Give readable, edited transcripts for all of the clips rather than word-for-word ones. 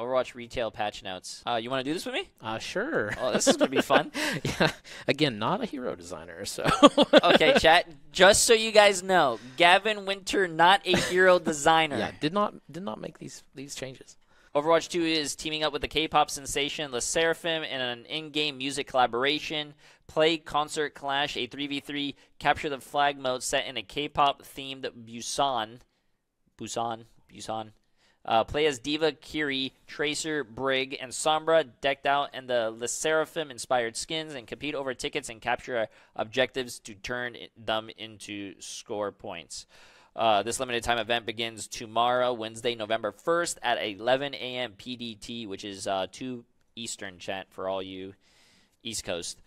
Overwatch retail patch notes. You want to do this with me? Sure. Oh, this is going to be fun. Yeah. Again, not a hero designer, so. Okay, chat. Just so you guys know, Gavin Winter, not a hero designer. Yeah, did not make these changes. Overwatch 2 is teaming up with the K-pop sensation Le Sserafim in an in-game music collaboration. Play Concert Clash, a 3v3 capture the flag mode set in a K-pop themed Busan. Play as Diva, Kiri, Tracer, Brig, and Sombra, decked out in the Le Sserafim inspired skins, and compete over tickets and capture objectives to turn them into score points. This limited time event begins tomorrow, Wednesday, November 1st at 11 a.m. PDT, which is 2 Eastern, chat, for all you East Coast.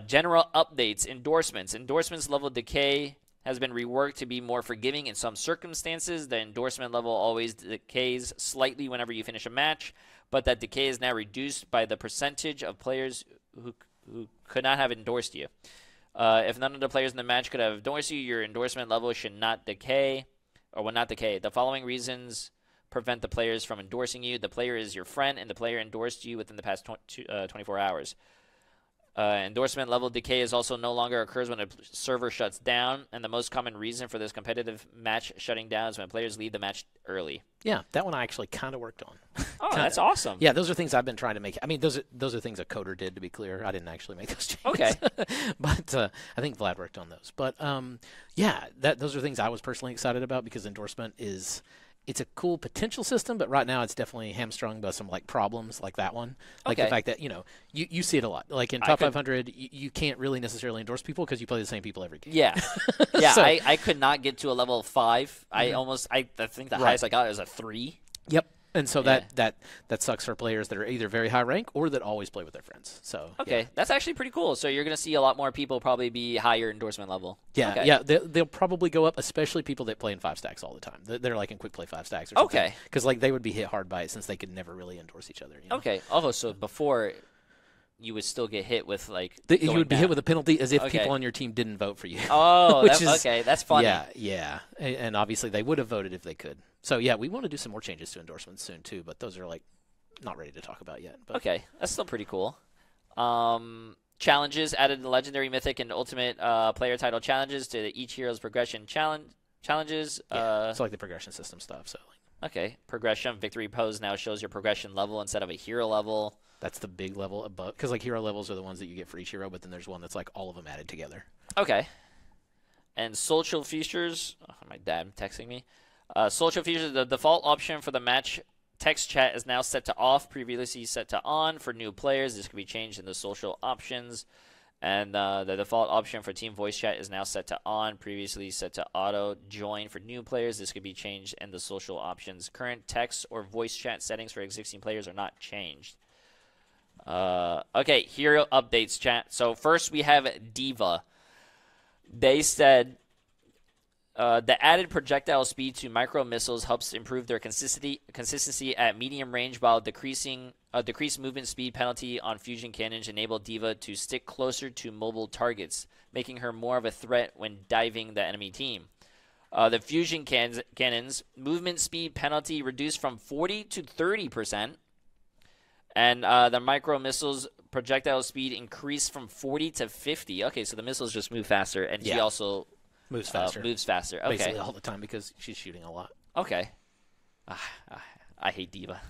General updates, endorsements. Endorsements level decay has been reworked to be more forgiving in some circumstances. The endorsement level always decays slightly whenever you finish a match, but that decay is now reduced by the percentage of players who could not have endorsed you. If none of the players in the match could have endorsed you, your endorsement level should not decay, or will not decay. The following reasons prevent the players from endorsing you. The player is your friend, and the player endorsed you within the past 24 hours. Endorsement level decay is also no longer occurs when a server shuts down, and the most common reason for this competitive match shutting down is when players leave the match early. Yeah, that one I actually kind of worked on. Oh, that's awesome. Yeah, those are things I've been trying to make. I mean, those are things a coder did, to be clear. I didn't actually make those changes. Okay. But I think Vlad worked on those. But yeah, those are things I was personally excited about because endorsement it's a cool potential system, but right now it's definitely hamstrung by some like problems like that one. Like the fact that, you see it a lot. Like in top 500, you can't really necessarily endorse people because you play the same people every game. Yeah. Yeah, So, I could not get to a level 5. I think the highest I got is a 3. Yep. And so that sucks for players that are either very high rank or that always play with their friends. So okay, that's actually pretty cool. So you're going to see a lot more people probably be higher endorsement level. Yeah, okay. Yeah, they'll probably go up, especially people that play in 5 stacks all the time. They're like in quick play 5 stacks or something. Okay. Because like they would be hit hard by it since they could never really endorse each other. Okay. Oh, so before you would still get hit with like you would be down. hit with a penalty as if people on your team didn't vote for you. Oh, okay, that's funny. Yeah, and obviously they would have voted if they could. So yeah, we want to do some more changes to endorsements soon too, but those are like not ready to talk about yet. But. Okay, that's still pretty cool. Challenges, added the legendary, mythic, and ultimate player title challenges to each hero's progression challenges. Yeah, it's like the progression system stuff. So. Okay, progression victory pose now shows your progression level instead of a hero level. That's the big level above, because like hero levels are the ones that you get for each hero, but then there's one that's like all of them added together. Okay. And social features. Oh, my dad texting me. Social features. The default option for the match text chat is now set to off. Previously set to on for new players. This can be changed in the social options. And the default option for team voice chat is now set to on. Previously set to auto join for new players. This could be changed in the social options. Current text or voice chat settings for existing players are not changed. Okay, hero updates, chat. So first we have Diva. They said the added projectile speed to micro missiles helps improve their consistency at medium range, while decreased movement speed penalty on fusion cannons enable Diva to stick closer to mobile targets, making her more of a threat when diving the enemy team. The fusion cannons movement speed penalty reduced from 40 to 30%. And the micro missiles projectile speed increased from 40 to 50. Okay, so the missiles just move faster, and she also moves faster. Okay, basically all the time because she's shooting a lot. Okay, I hate Diva.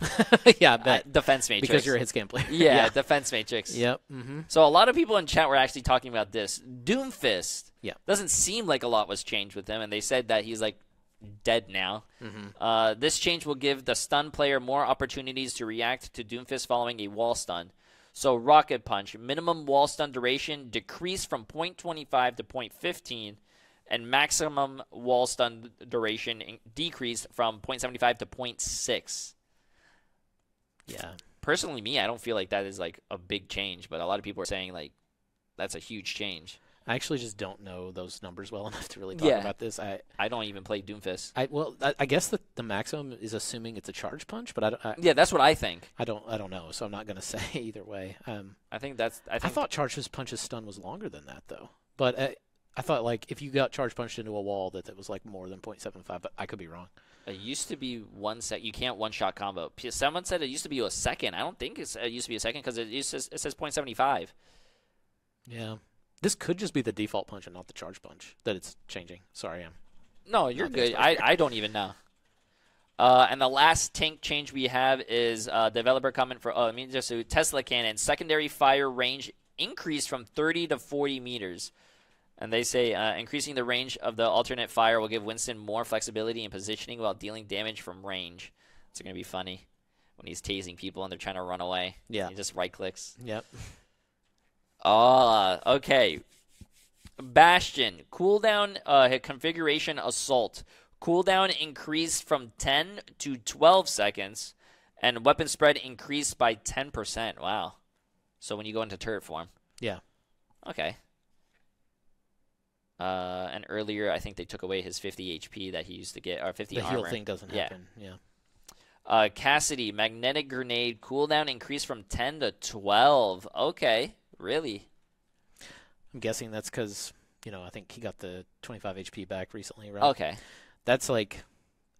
Yeah, I bet. Defense Matrix. Because you're a hit scan player. Yeah, Defense Matrix. Yep. Mm-hmm. So a lot of people in chat were actually talking about this. Doomfist. Yeah. Doesn't seem like a lot was changed with him, and they said that he's like dead now. Mm-hmm. This change will give the stun player more opportunities to react to Doomfist following a wall stun. So Rocket Punch, minimum wall stun duration decreased from 0.25 to 0.15, and maximum wall stun duration decreased from 0.75 to 0.6. Yeah. Personally, I don't feel like that is like a big change, but a lot of people are saying like that's a huge change. I actually just don't know those numbers well enough to really talk about this. I don't even play Doomfist. I guess the maximum is assuming it's a charge punch, but yeah, that's what I think. I don't know, so I'm not going to say either way. I thought charge punch's stun was longer than that though, but I thought like if you got charge punched into a wall that was like more than 0.75, but I could be wrong. It used to be 1 sec. You can't one-shot combo. Someone said it used to be a second. I don't think it used to be a second because it says 0.75. Yeah. This could just be the default punch and not the charge punch that it's changing. Sorry, No, you're good. I don't even know. And the last tank change we have is developer comment for Tesla cannon. Secondary fire range increased from 30 to 40 meters. And they say increasing the range of the alternate fire will give Winston more flexibility in positioning while dealing damage from range. It's going to be funny when he's tasing people and they're trying to run away. Yeah. He just right-clicks. Yep. Okay. Bastion. Cooldown configuration assault. Cooldown increased from 10 to 12 seconds. And weapon spread increased by 10%. Wow. So when you go into turret form. Yeah. Okay. And earlier, I think they took away his 50 HP that he used to get, or 50 armor. The heal thing doesn't happen. Cassidy, magnetic grenade cooldown increased from 10 to 12. Okay, really? I'm guessing that's because, I think he got the 25 HP back recently, right? Okay. That's like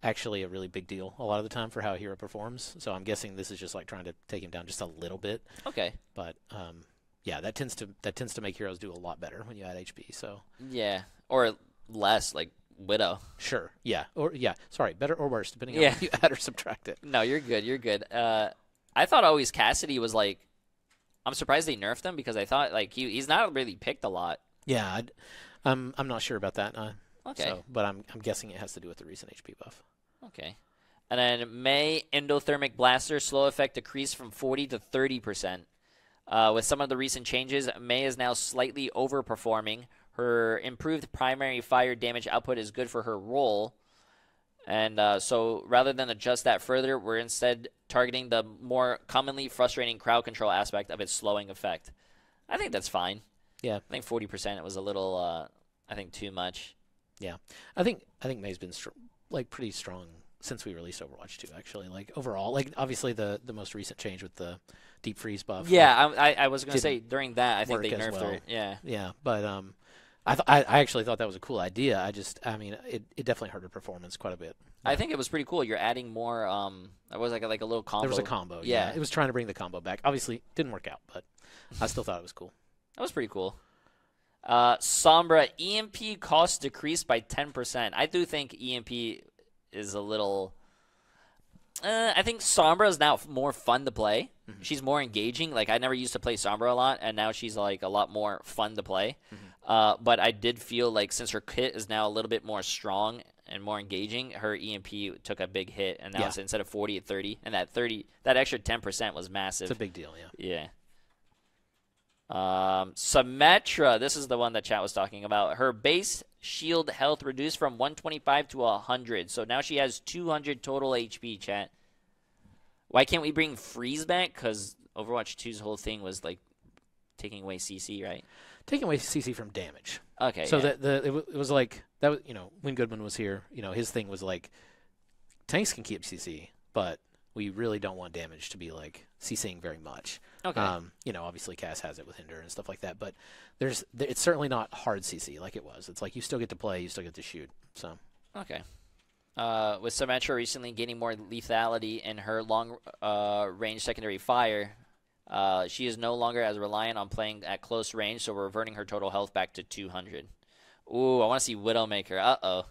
actually a really big deal a lot of the time for how a hero performs. So I'm guessing this is just like trying to take him down just a little bit. Okay. But yeah, that tends to make heroes do a lot better when you add HP. So yeah, or less, like Widow. Sure. Yeah. Or sorry, better or worse depending on if you add or subtract it. No, you're good. You're good. I thought always Cassidy was like. I'm surprised they nerfed him because I thought like he's not really picked a lot. Yeah, I'm not sure about that. Okay. So, but I'm guessing it has to do with the recent HP buff. Okay. And then May endothermic blaster slow effect decreased from 40 to 30%. With some of the recent changes, May is now slightly overperforming. Her improved primary fire damage output is good for her role. And so rather than adjust that further, we're instead targeting the more commonly frustrating crowd control aspect of its slowing effect. I think that's fine. Yeah. I think 40% was a little, too much. Yeah. I think May's been pretty strong since we released Overwatch 2, actually. Like overall, like obviously the most recent change with the deep freeze buff. Yeah, I was going to say during that, I think they nerfed her. Yeah. Yeah, but I actually thought that was a cool idea. It definitely hurt her performance quite a bit. I think it was pretty cool. You're adding more. It was like a little combo. There was a combo. Yeah. It was trying to bring the combo back. Obviously, didn't work out, but I still thought it was cool. That was pretty cool. Sombra, EMP cost decreased by 10%. I do think EMP is a little. I think Sombra is now more fun to play. Mm-hmm. She's more engaging. Like I never used to play Sombra a lot, and now she's like a lot more fun to play. Mm-hmm. But I did feel like since her kit is now a little bit more strong and more engaging, her EMP took a big hit, and now it's instead of 40 at 30, and that extra 10% was massive. It's a big deal, yeah. Symmetra, this is the one that chat was talking about. Her base shield health reduced from 125 to 100, so now she has 200 total HP, chat. Why can't we bring freeze back? Because Overwatch 2's whole thing was like taking away CC, right? Taking away CC from damage. Okay. So it was like that was when Goodman was here, his thing was like tanks can keep CC, but we really don't want damage to be like CCing very much. Okay. Obviously Cass has it with Hinder and stuff like that, but it's certainly not hard CC like it was. It's like you still get to play, you still get to shoot. So. Okay. With Symmetra recently gaining more lethality in her long range secondary fire, she is no longer as reliant on playing at close range, so we're reverting her total health back to 200. Ooh, I want to see Widowmaker. Uh-oh.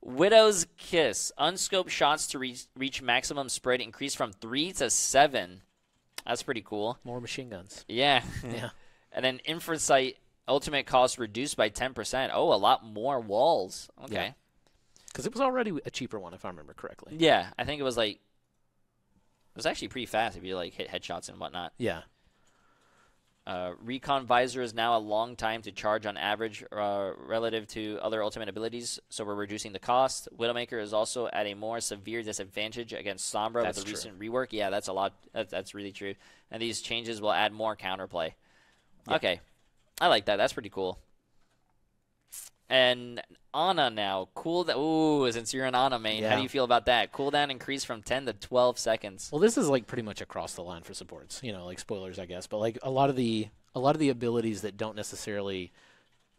Widow's Kiss. Unscoped shots to reach maximum spread increase from 3 to 7. That's pretty cool. More machine guns. Yeah. Yeah. And then Infrasight ultimate cost reduced by 10%. Oh, a lot more walls. Okay. Because it was already a cheaper one, if I remember correctly. Yeah, I think it was like... It was actually pretty fast if you like hit headshots and whatnot. Yeah. Recon Visor is now a long time to charge on average relative to other ultimate abilities, so we're reducing the cost. Widowmaker is also at a more severe disadvantage against Sombra with the recent rework. Yeah, that's a lot. That's really true. And these changes will add more counterplay. Yeah. Okay. I like that. That's pretty cool. And Ana now. Ooh, since you're an Ana main, how do you feel about that? Cooldown increased from 10 to 12 seconds. Well, this is like pretty much across the line for supports. Like spoilers, I guess. But like a lot of the abilities that don't necessarily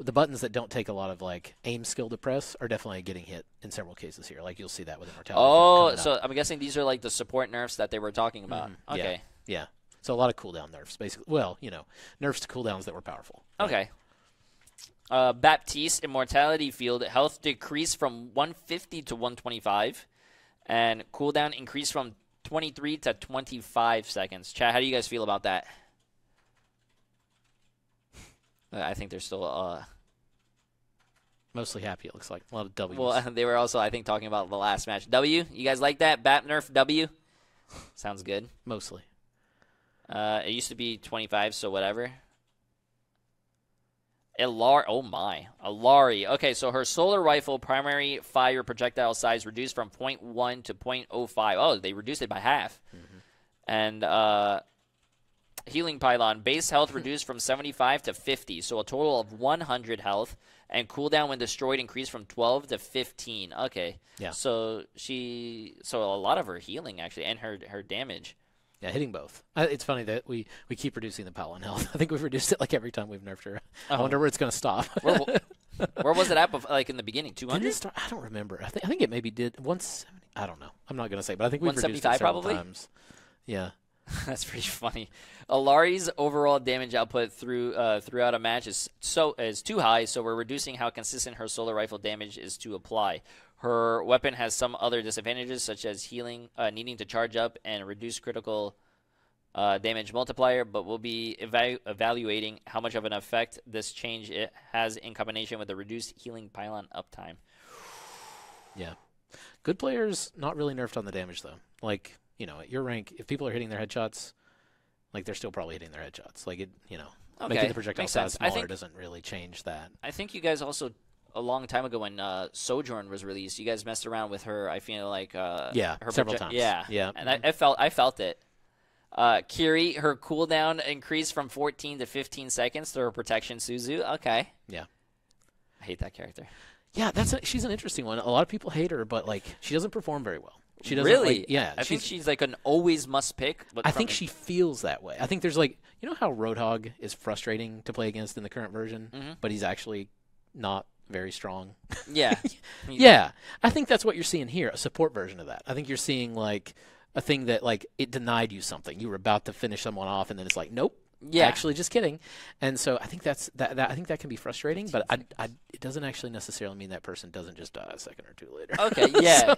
the buttons that don't take a lot of like aim skill to press are definitely getting hit in several cases here. Like you'll see that with Immortality. Oh, so I'm guessing these are like the support nerfs that they were talking about. Okay. Yeah. So a lot of cooldown nerfs, basically. Well, nerfs to cooldowns that were powerful. Right? Okay. Baptiste, Immortality Field, health decreased from 150 to 125, and cooldown increased from 23 to 25 seconds. Chat, how do you guys feel about that? I think they're still mostly happy, it looks like. A lot of W's. Well, they were also, I think, talking about the last match. W? You guys like that? Bap nerf W? Sounds good. Mostly. It used to be 25, so whatever. Ilari. Okay, so her solar rifle primary fire projectile size reduced from 0.1 to 0.05. Oh, they reduced it by half. And healing pylon. Base health reduced from 75 to 50, so a total of 100 health. And cooldown when destroyed increased from 12 to 15. Okay. Yeah. So a lot of her healing, actually, and her damage. Yeah, hitting both. It's funny that we keep reducing the pylon health. I think we've reduced it like every time we've nerfed her. I wonder where it's going to stop. Where was it at, like in the beginning? 200? I don't remember. I think it maybe did 170. I don't know. I'm not going to say, but I think we've reduced it several times. Yeah. That's pretty funny. Alari's overall damage output throughout a match is too high, so we're reducing how consistent her solar rifle damage is to apply. Her weapon has some other disadvantages, such as healing, needing to charge up, and reduce critical damage multiplier, but we'll be evaluating how much of an effect this change it has in combination with the reduced healing pylon uptime. Yeah. Good players, not really nerfed on the damage, though. Like, at your rank, if people are hitting their headshots, like, they're still probably hitting their headshots. Like, making the projectile size smaller doesn't really change that. I think you guys also, a long time ago when Sojourn was released, you guys messed around with her, I feel like. Several times. Yeah. And I felt it. Kiri, her cooldown increased from 14 to 15 seconds through her protection Suzu. Okay. Yeah. I hate that character. Yeah, she's an interesting one. A lot of people hate her, but, like, she doesn't perform very well. She doesn't, really? Like, yeah. I think she's like an always must pick. But I think she feels that way. I think there's like, how Roadhog is frustrating to play against in the current version, but he's actually not very strong. Yeah. Yeah. I think that's what you're seeing here, a support version of that. I think you're seeing like a thing that like it denied you something. You were about to finish someone off and then it's like, nope. Yeah. Actually, just kidding. And so I think that I think that can be frustrating, but it doesn't actually necessarily mean that person doesn't just die a second or two later. Okay, yeah.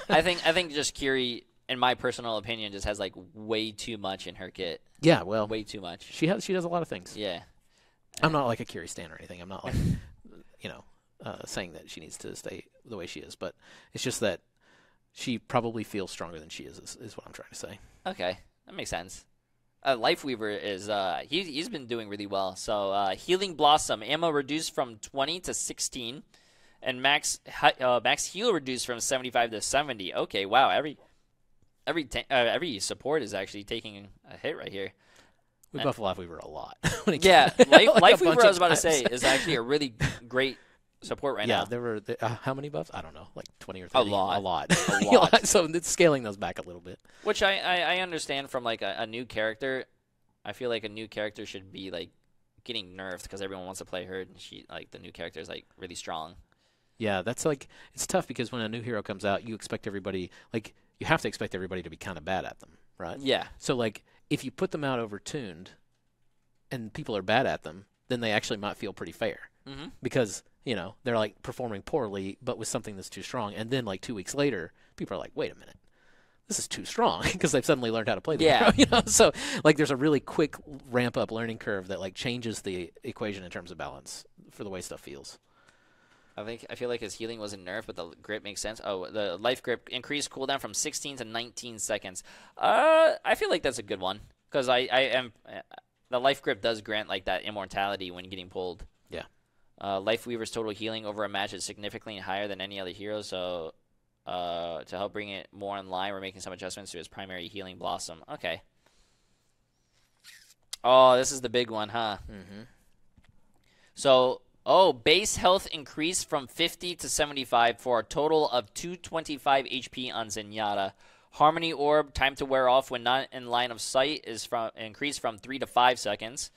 I think just Kiri, in my personal opinion, just has like way too much in her kit. Yeah, well, way too much. She does a lot of things. Yeah. I'm not like a Kiri stan or anything. I'm not like saying that she needs to stay the way she is, but it's just that she probably feels stronger than she is what I'm trying to say. Okay, that makes sense. Lifeweaver is he's been doing really well. So Healing Blossom ammo reduced from 20 to 16, and max heal reduced from 75 to 70. Okay, wow. Every support is actually taking a hit right here. We buff Lifeweaver a lot. Lifeweaver I was about to say is actually a really great support right now. Yeah, there were how many buffs? I don't know, like 20 or 30. A lot. A lot. So it's scaling those back a little bit. Which I understand from like a new character. I feel like a new character should be like getting nerfed because everyone wants to play her, and the new character is like really strong. Yeah, that's like it's tough because when a new hero comes out, you expect everybody you have to expect everybody to be kind of bad at them, right? Yeah. So like if you put them out overtuned, and people are bad at them, then they actually might feel pretty fair because they're like performing poorly, but with something that's too strong. And then like 2 weeks later, people are like, wait a minute, this is too strong because they've suddenly learned how to play the hero, So like there's a really quick ramp up learning curve that like changes the equation in terms of balance for the way stuff feels. I feel like his healing wasn't nerfed, but the grip makes sense. Oh, the life grip increased cooldown from 16 to 19 seconds. I feel like that's a good one because the life grip does grant like that immortality when getting pulled. Yeah. Lifeweaver's total healing over a match is significantly higher than any other hero, so to help bring it more in line, we're making some adjustments to his primary healing blossom. Okay. Oh, this is the big one, huh? So, base health increased from 50 to 75 for a total of 225 HP on Zenyatta. Harmony Orb, time to wear off when not in line of sight, is increased from 3 to 5 seconds.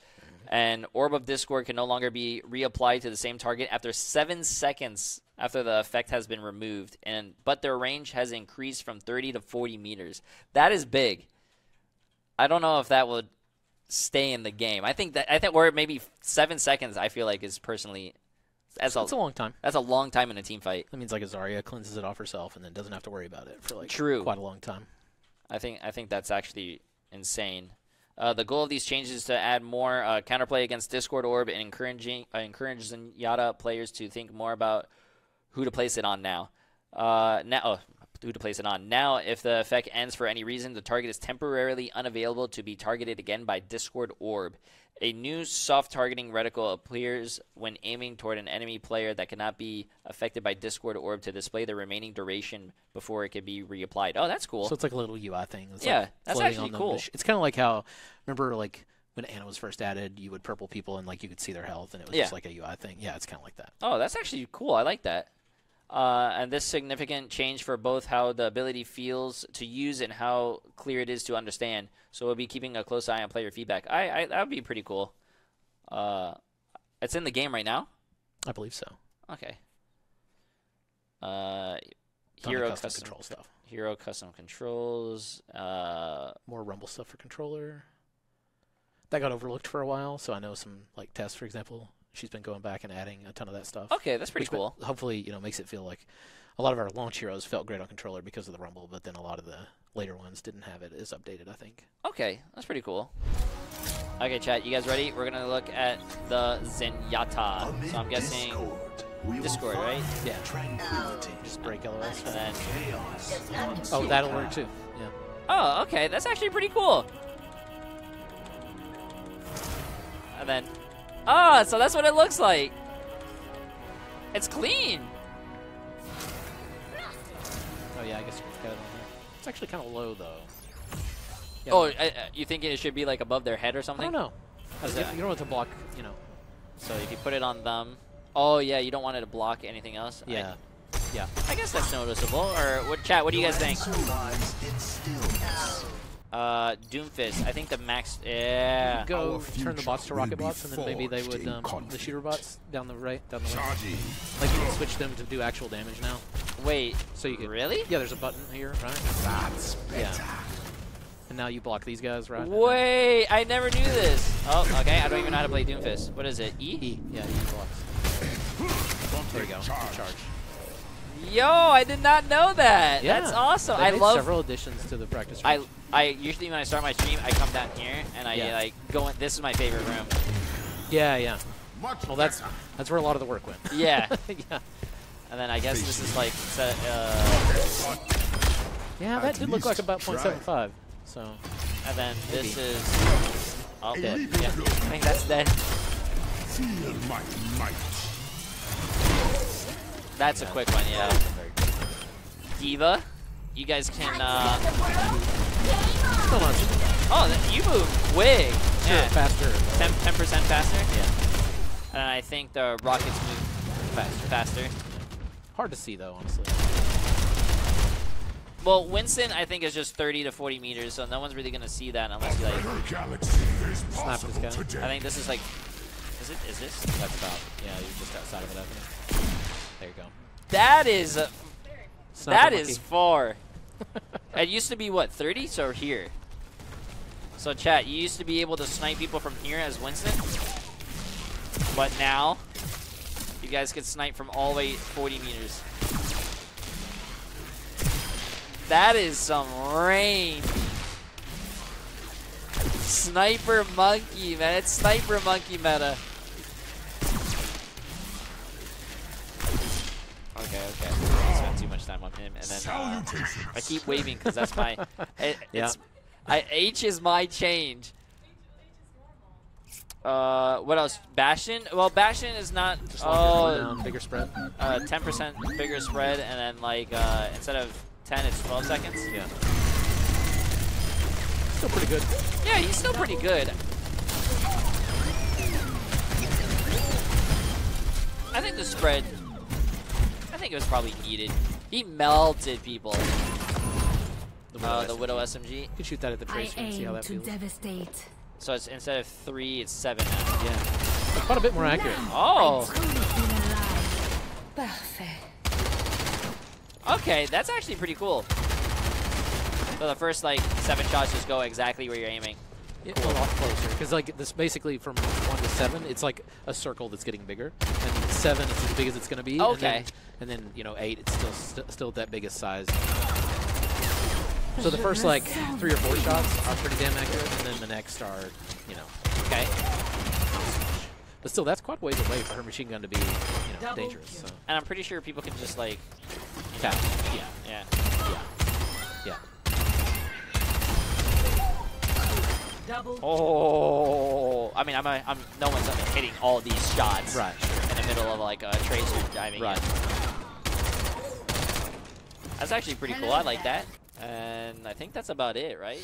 And Orb of Discord can no longer be reapplied to the same target after 7 seconds after the effect has been removed, but their range has increased from 30 to 40 meters. That is big. I don't know if that would stay in the game. I think we're maybe 7 seconds. I feel like is personally that's a long time. That's a long time in a team fight. That means like a Zarya cleanses it off herself and then doesn't have to worry about it for like quite a long time. I think that's actually insane. The goal of these changes is to add more counterplay against Discord Orb and encouraging Zenyatta players to think more about who to place it on now. Who to place it on. Now, if the effect ends for any reason, the target is temporarily unavailable to be targeted again by Discord Orb. A new soft targeting reticle appears when aiming toward an enemy player that cannot be affected by Discord Orb to display the remaining duration before it can be reapplied. Oh, that's cool. So it's like a little UI thing. It's yeah, like that's actually cool. It's kind of like how, remember like when Ana was first added, you would purple people and like you could see their health and it was just like a UI thing. Yeah, it's kind of like that. Oh, that's actually cool. I like that. And this significant change for both how the ability feels to use and how clear it is to understand. So we'll be keeping a close eye on player feedback. That would be pretty cool. It's in the game right now? I believe so. Okay. Hero custom control stuff. Hero custom controls. More Rumble stuff for controller. That got overlooked for a while, so I know some like Tess, for example. She's been going back and adding a ton of that stuff. Okay, that's pretty cool. Hopefully, makes it feel like a lot of our launch heroes felt great on controller because of the Rumble, but then a lot of the later ones didn't have it as updated, I think. Okay, that's pretty cool. Okay, chat, you guys ready? We're going to look at the Zenyatta. So I'm guessing Discord, right? Yeah. Just break LOS. And then oh, that'll work too. Yeah. Oh, okay. That's actually pretty cool. And then oh, so that's what it looks like. It's clean. Oh yeah, I guess you've got it on there. It's actually kind of low though. Yeah, oh, you think it should be like above their head or something? I don't know. You don't want to block, So if you put it on them. Oh yeah, you don't want it to block anything else. Yeah. I guess that's noticeable. Or what? Chat, what do you guys think? Doomfist. I think the max. Yeah. Go turn the bots to rocket bots, and then maybe they would the shooter bots down the left. Like you can switch them to do actual damage now. Wait. So you can really? Yeah. There's a button here, right? That's better. Yeah. And now you block these guys, right? Wait, I never knew this. Oh, okay. I don't even know how to play Doomfist. What is it? E? E. Yeah, E blocks. There you go. Charge. Yo, I did not know that. Yeah. That's awesome. I love several additions to the practice room. I usually when I start my stream, I come down here and I like go in. This is my favorite room. Yeah. Well, that's where a lot of the work went. Yeah. Yeah. And then I guess this is like yeah, that did look like about 0.75. So. And then maybe. This is dead. Yeah. I think that's dead. Feel my might. That's a quick one, yeah. Diva, you guys can. Oh, you move quick. Sure, Yeah. faster. 10% faster. Yeah. And I think the rockets move faster. Hard to see though, honestly. Well, Winston, I think is just 30 to 40 meters, so no one's really gonna see that unless you like. Snap this guy. I think this is like. Is this? That's about. Yeah, you're just outside of it, I think. There you go. That is. That monkey. is far. It used to be what, 30? So here. So chat, you used to be able to snipe people from here as Winston, but now you guys can snipe from all the way 40 meters. That is some range. Sniper monkey, man. It's sniper monkey meta. Okay. I spent too much time on him, and then I keep waving because that's my. H is my change. What else? Bastion? Well, Bastion is not. Bigger spread. 10% bigger spread, and then like instead of 10, it's 12 seconds. Yeah. Still pretty good. Yeah, he's still pretty good. I think the spread. I think it was probably needed. He melted people. The Widow SMG. You can shoot that at the tracer and see how that feels. Devastate. So it's instead of 3, it's 7 now. Yeah. It's quite a bit more accurate. Oh. Parfait. Okay, that's actually pretty cool. So the first like 7 shots just go exactly where you're aiming. Yeah, a lot closer. Because like this basically from 1 to 7, it's like a circle that's getting bigger. And 7 is as big as it's going to be. Okay. And then you know 8, it's still that biggest size. So the first like 3 or 4 shots are pretty damn accurate, and then the next are, you know. Okay. But still, that's quite a ways away for her machine gun to be, you know, dangerous. So. And I'm pretty sure people can just like. Yeah. Yeah. Yeah. Yeah. Oh, I mean, I'm no one's hitting all these shots Right. in the middle of like a tracer driving. Right. That's actually pretty cool. I like that. And I think that's about it, right?